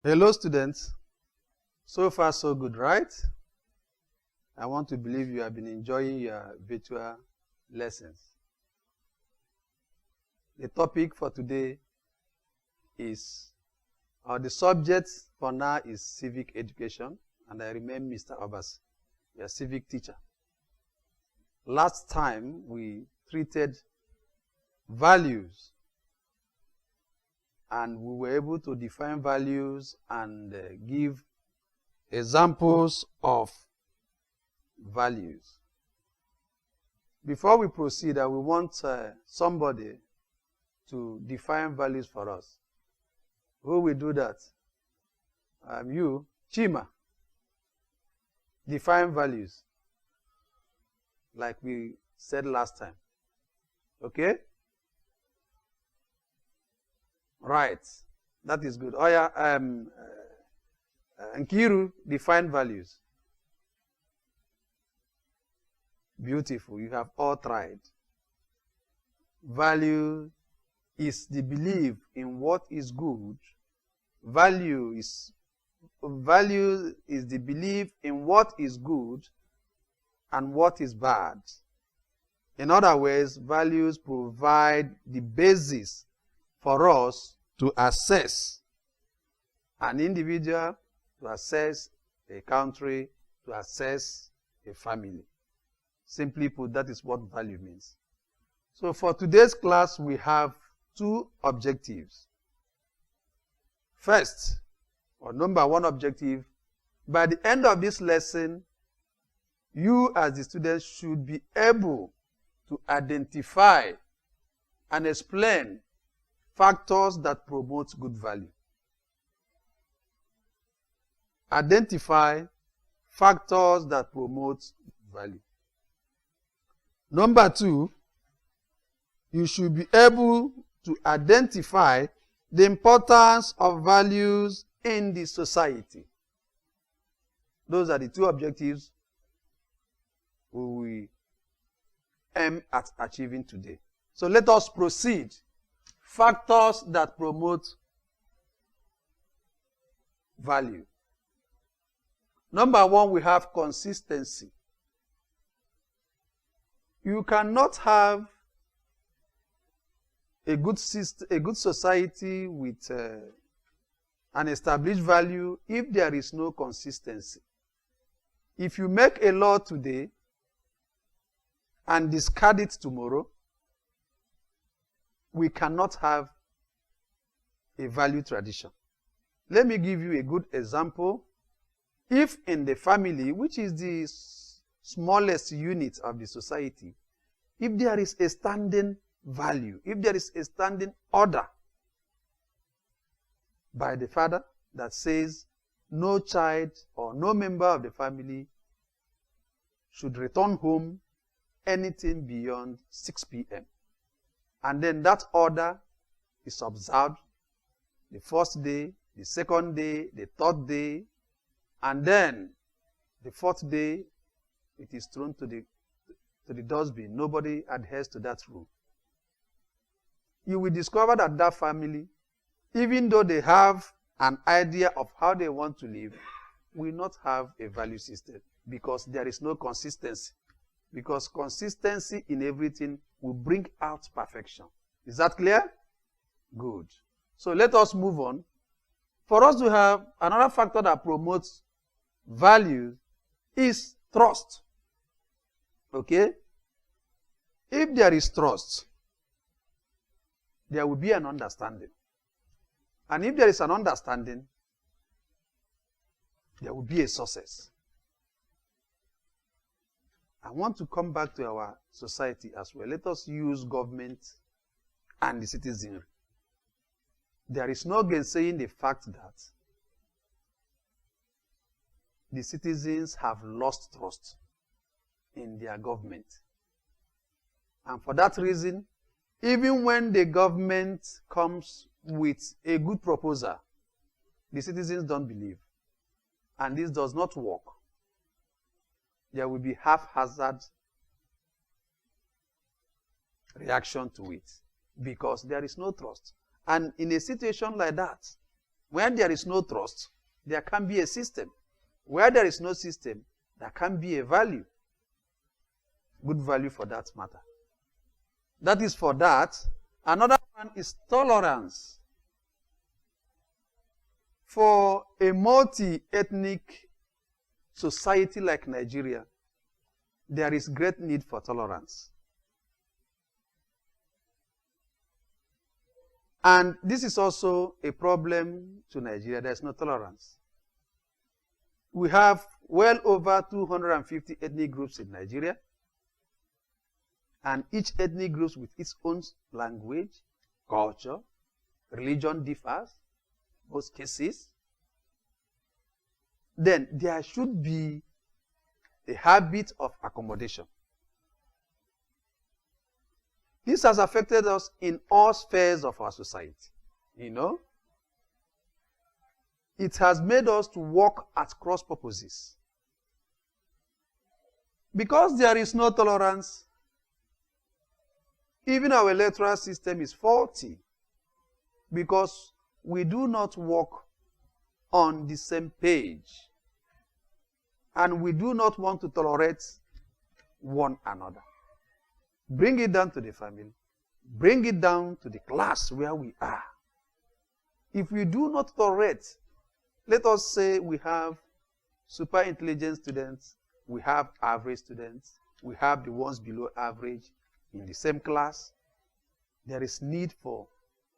Hello students, so far so good, right? I want to believe you have been enjoying your virtual lessons. The topic for today is, or the subject for now is civic education, and I remain Mr. Obasi, your civic teacher. Last time we treated values, and we were able to define values and give examples of values. Before we proceed, I will want somebody to define values for us. Who will do that? You, Chima. Define values, like we said last time. Okay? Right. That is good. Oh yeah, Nkiru, define values. Beautiful. You have all tried. Value is the belief in what is good. Value is the belief in what is good and what is bad. In other words, values provide the basis for us to assess an individual, to assess a country, to assess a family. Simply put, that is what value means. So for today's class, we have two objectives. First, or number one objective, by the end of this lesson, you as the students should be able to identify and explain factors that promote good value. Identify factors that promote value. Number two, you should be able to identify the importance of values in the society. Those are the two objectives we will aim at achieving today. So let us proceed. Factors that promote value. Number one, we have consistency. You cannot have a good society with an established value if there is no consistency. If you make a law today and discard it tomorrow, we cannot have a value tradition. Let me give you a good example. If in the family, which is the smallest unit of the society, if there is a standing value, if there is a standing order by the father that says no child or no member of the family should return home anything beyond 6 p.m. And then that order is observed the first day, the second day, the third day, and then the fourth day, it is thrown to the dustbin. Nobody adheres to that rule. You will discover that that family, even though they have an idea of how they want to live, will not have a value system because there is no consistency. Because consistency in everything will bring out perfection. Is that clear? Good. So let us move on. For us to have another factor that promotes value is trust. Okay? If there is trust, there will be an understanding. And if there is an understanding, there will be a success. I want to come back to our society as well. Let us use government and the citizenry. There is no gainsaying the fact that the citizens have lost trust in their government. And for that reason, even when the government comes with a good proposal, the citizens don't believe. And this does not work. There will be haphazard reaction to it because there is no trust. And in a situation like that, When there is no trust, there can be a system. Where there is no system, there can be a value. Good value for that matter. That is for that. Another one is tolerance. For a multi-ethnic society like Nigeria, there is great need for tolerance. And this is also a problem to Nigeria. There is no tolerance. We have well over 250 ethnic groups in Nigeria. And each ethnic group with its own language, culture, religion differs, most cases. Then there should be a habit of accommodation. This has affected us in all spheres of our society. You know, it has made us to work at cross purposes. Because there is no tolerance, even our electoral system is faulty. Because we do not work on the same page. And we do not want to tolerate one another. Bring it down to the family. Bring it down to the class where we are. If we do not tolerate, let us say we have super intelligent students, we have average students, we have the ones below average in the same class. There is need for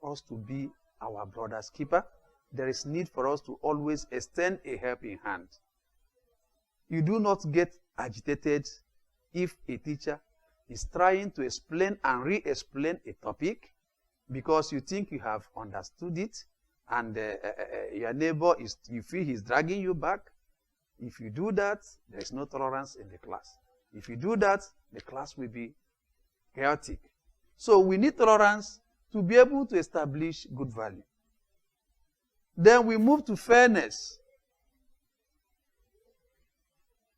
us to be our brother's keeper. There is need for us to always extend a helping hand. You do not get agitated if a teacher is trying to explain and re-explain a topic because you think you have understood it and your neighbor, you feel he's dragging you back. If you do that, there is no tolerance in the class. If you do that, the class will be chaotic. So we need tolerance to be able to establish good value. Then we move to fairness.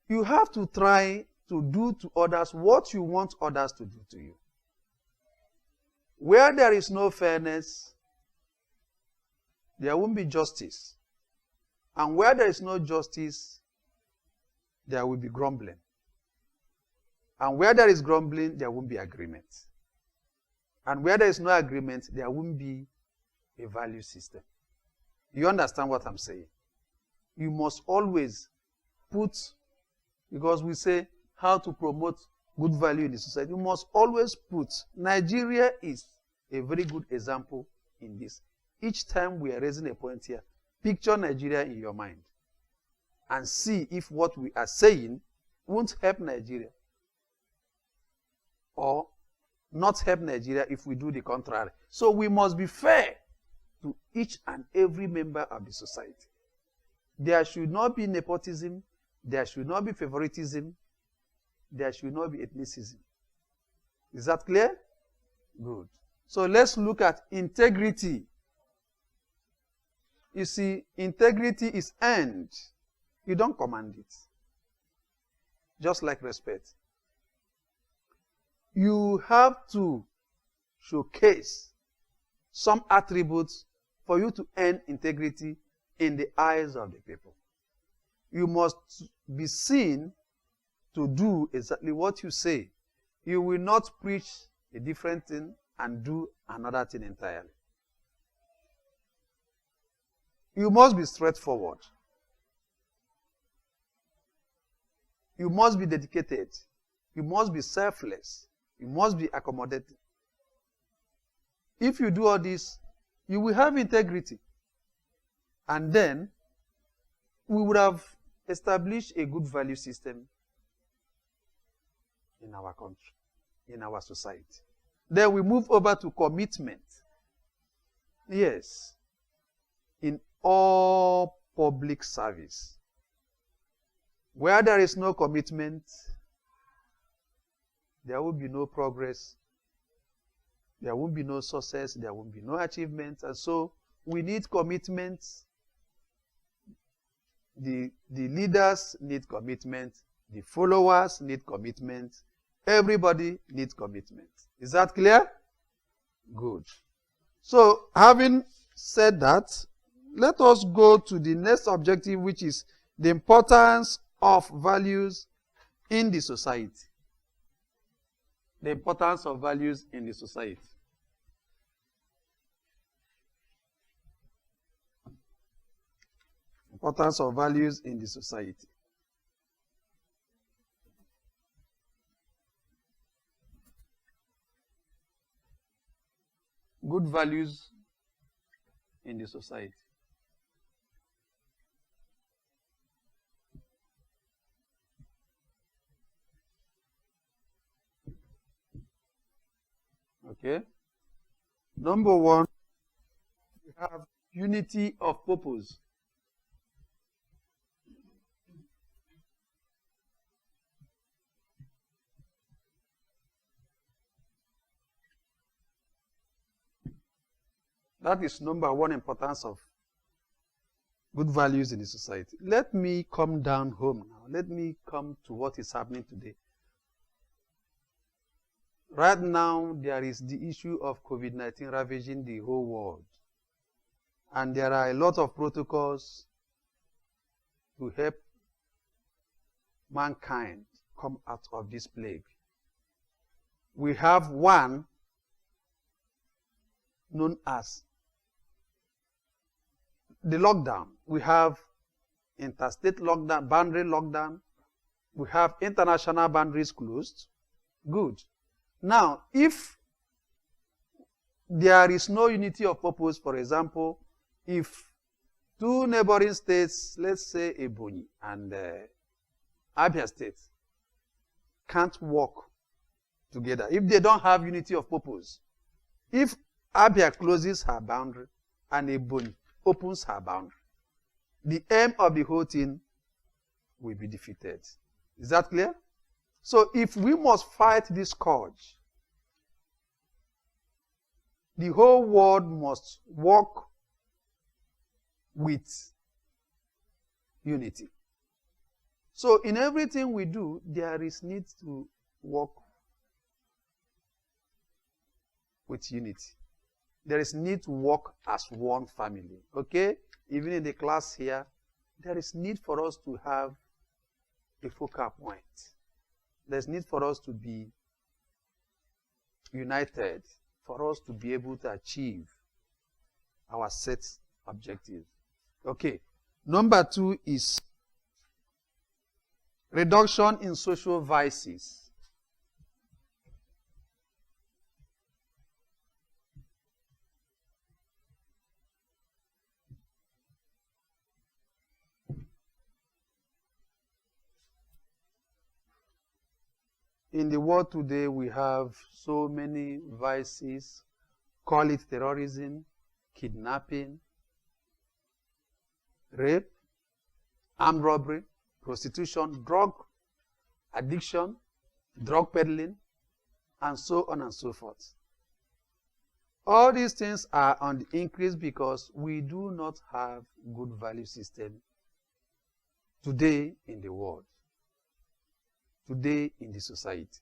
You have to try to do to others what you want others to do to you. Where there is no fairness, there won't be justice. And where there is no justice, there will be grumbling. And where there is grumbling, there won't be agreement. And where there is no agreement, there won't be a value system. You understand what I'm saying? You must always put, because we say how to promote good value in the society, you must always put, Nigeria is a very good example in this. Each time we are raising a point here, picture Nigeria in your mind and see if what we are saying won't help Nigeria or not help Nigeria if we do the contrary. So we must be fair to each and every member of the society. There should not be nepotism. There should not be favoritism. There should not be ethnicism. Is that clear? Good. So let's look at integrity. You see, integrity is earned. You don't command it. Just like respect. You have to showcase some attributes for you to earn integrity in the eyes of the people. You must be seen to do exactly what you say. You will not preach a different thing and do another thing entirely. You must be straightforward. You must be dedicated. You must be selfless. You must be accommodating. If you do all this, you will have integrity. And then, we would have established a good value system in our country, in our society. Then we move over to commitment. Yes. In all public service. Where there is no commitment, there will be no progress. There won't be no success. There won't be no achievement. And so we need commitment. The leaders need commitment. The followers need commitment. Everybody needs commitment. Is that clear? Good. So, having said that, let us go to the next objective, which is the importance of values in the society. The importance of values in the society. Importance of values in the society. Good values in the society. Okay. Number one, we have unity of purpose. That is number one importance of good values in the society. Let me come down home now. Let me come to what is happening today. Right now, there is the issue of COVID-19 ravaging the whole world. And there are a lot of protocols to help mankind come out of this plague. We have one known as the lockdown. We have interstate lockdown, boundary lockdown. We have international boundaries closed. Good. Now, if there is no unity of purpose, for example, if two neighboring states, let's say Ebonyi and Abia State, can't work together, if they don't have unity of purpose, if Abia closes her boundary and Ebonyi opens her boundary, the aim of the whole thing will be defeated. Is that clear? So if we must fight this scourge, the whole world must work with unity. So in everything we do, there is need to work with unity. There is need to work as one family. Okay? Even in the class here, there is need for us to have a focal point. There's need for us to be united, for us to be able to achieve our set objectives. Okay. Number two is reduction in social vices. In the world today, we have so many vices. Call it terrorism, kidnapping, rape, armed robbery, prostitution, drug addiction, drug peddling, and so on and so forth. All these things are on the increase because we do not have good value system today in the world. Today in the society.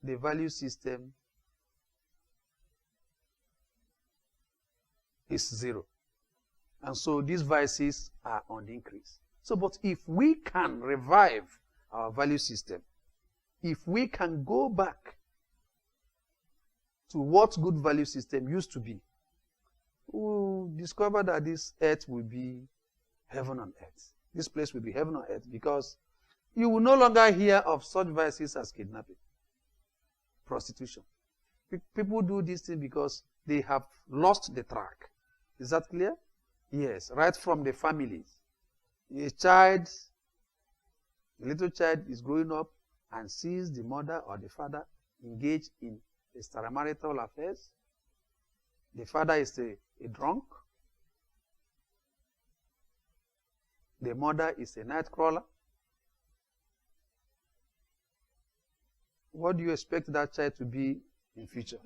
The value system is zero. And so these vices are on the increase. So, but if we can revive our value system, if we can go back to what good value system used to be, we'll discover that this earth will be heaven on earth. This place will be heaven on earth because you will no longer hear of such vices as kidnapping, prostitution. People do these things because they have lost the track. Is that clear? Yes, right from the families. A little child is growing up and sees the mother or the father engage in extramarital affairs. The father is a drunk. The mother is a night crawler. What do you expect that child to be in future?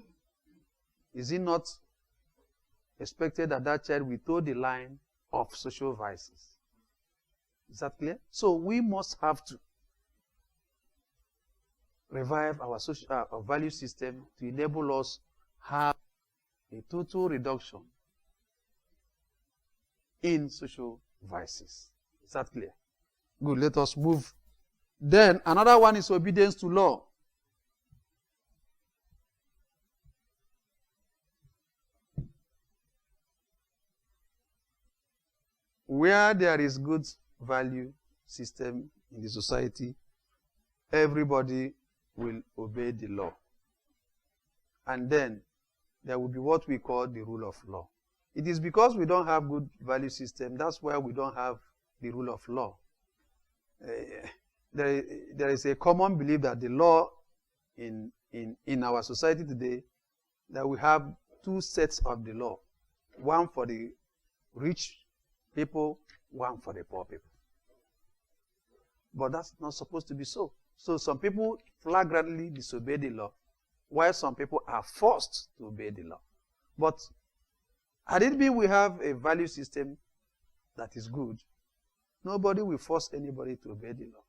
Is it not expected that that child will toe the line of social vices? Is that clear? So we must have to revive our social value system to enable us have a total reduction in social vices. Is that clear? Good, let us move. Then another one is obedience to law. Where there is good value system in the society, everybody will obey the law. And then there will be what we call the rule of law. It is because we don't have good value system, that's why we don't have the rule of law. There is a common belief that the law in our society today, that we have two sets of the law. One for the rich people, one for the poor people. But that's not supposed to be so. So some people flagrantly disobey the law, while some people are forced to obey the law. But had it been we have a value system that is good, nobody will force anybody to obey the law.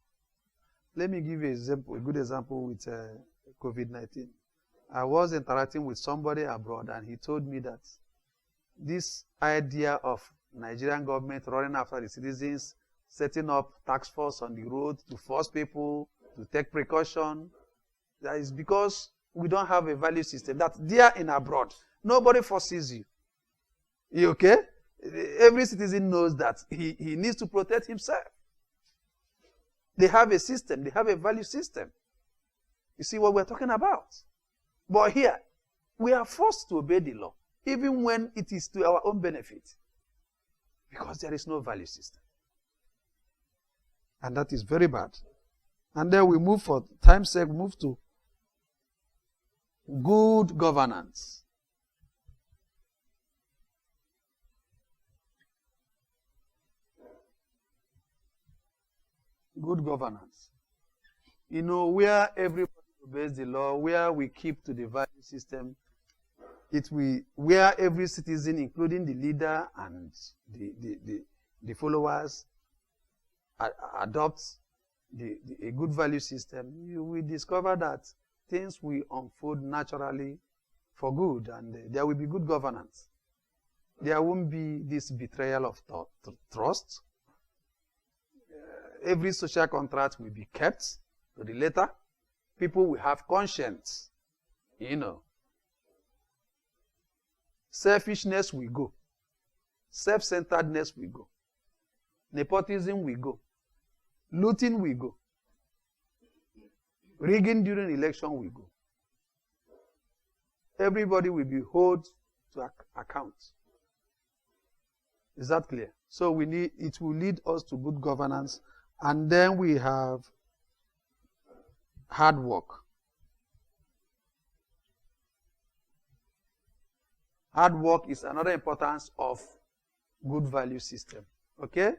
Let me give you a good example with COVID-19. I was interacting with somebody abroad, and he told me that this idea of Nigerian government running after the citizens, setting up task force on the road to force people to take precaution, that is because we don't have a value system. That there in abroad, nobody forces you. You okay? Every citizen knows that he needs to protect himself. They have a system. They have a value system. You see what we're talking about? But here, we are forced to obey the law, even when it is to our own benefit, because there is no value system. And that is very bad. And then we move, for time's sake, move to good governance. Good governance. You know, where everybody obeys the law, where we keep to the value system, where every citizen, including the leader and the followers, adopts a good value system, you will discover that things will unfold naturally for good, and there will be good governance. There won't be this betrayal of trust. Every social contract will be kept to the letter. People will have conscience. You know. Selfishness will go. Self-centeredness will go. Nepotism will go. Looting will go. Rigging during election will go. Everybody will be held to account. Is that clear? So it will lead us to good governance. And then we have hard work. Hard work is another importance of good value system. Okay?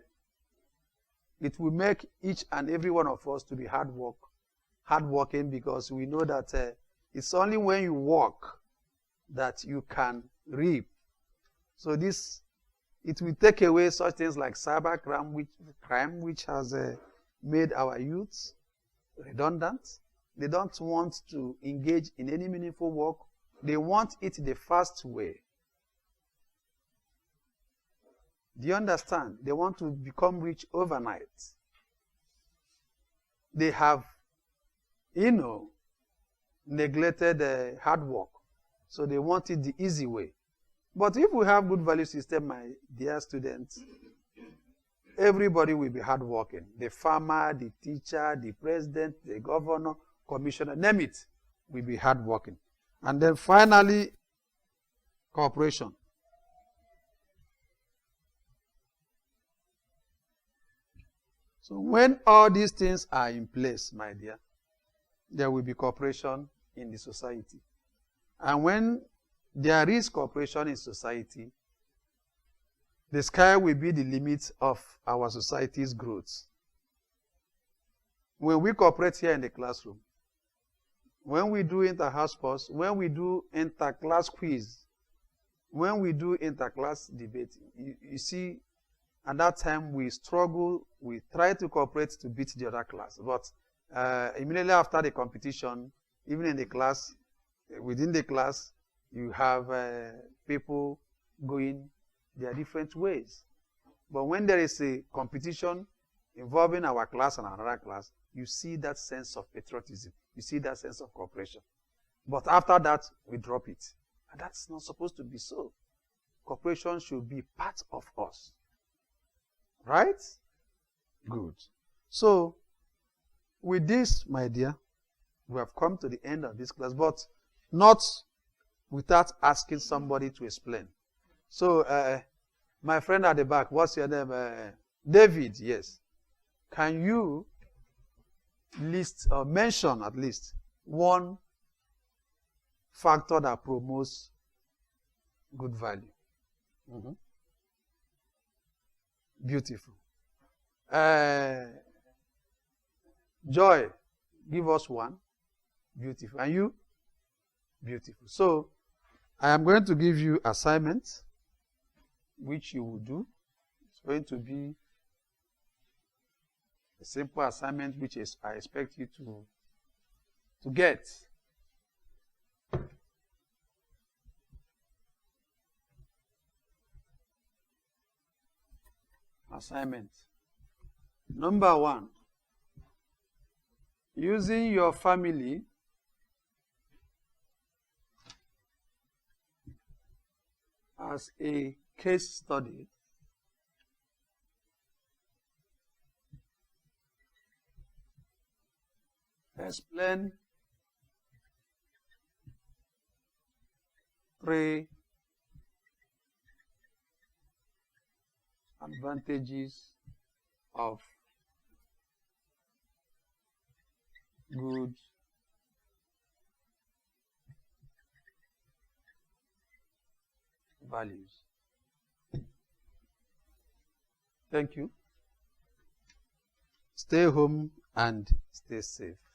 It will make each and every one of us to be hardworking, because we know that it's only when you work that you can reap. So it will take away such things like cyber crime, which has made our youths redundant. They don't want to engage in any meaningful work. They want it the fast way. Do you understand? They want to become rich overnight. They have, neglected hard work. So they want it the easy way. But if we have good value system, my dear students, everybody will be hardworking. The farmer, the teacher, the president, the governor, commissioner, name it, will be hardworking. And then finally, cooperation. So when all these things are in place, my dear, there will be cooperation in the society. And when there is cooperation in society, the sky will be the limit of our society's growth. When we cooperate here in the classroom, when we do inter-house sports, when we do inter-class quiz, when we do inter-class debate, you see, at that time we struggle, we try to cooperate to beat the other class. But immediately after the competition, even in the class, within the class, you have people going their different ways. But when there is a competition involving our class and another class, you see that sense of patriotism. You see that sense of cooperation. But after that, we drop it. And that's not supposed to be so. Cooperation should be part of us. Right? Good. So, with this, my dear, we have come to the end of this class, but not without asking somebody to explain. So, my friend at the back, what's your name? David, yes. Can you list or mention at least one factor that promotes good value? Beautiful. Joy, give us one. Beautiful. And you? Beautiful. So, I am going to give you assignments, which you will do. It's going to be a simple assignment, which is I expect you to get. Assignment. Number 1. Using your family as a case study, explain 3 advantages of good values. Thank you. Stay home and stay safe.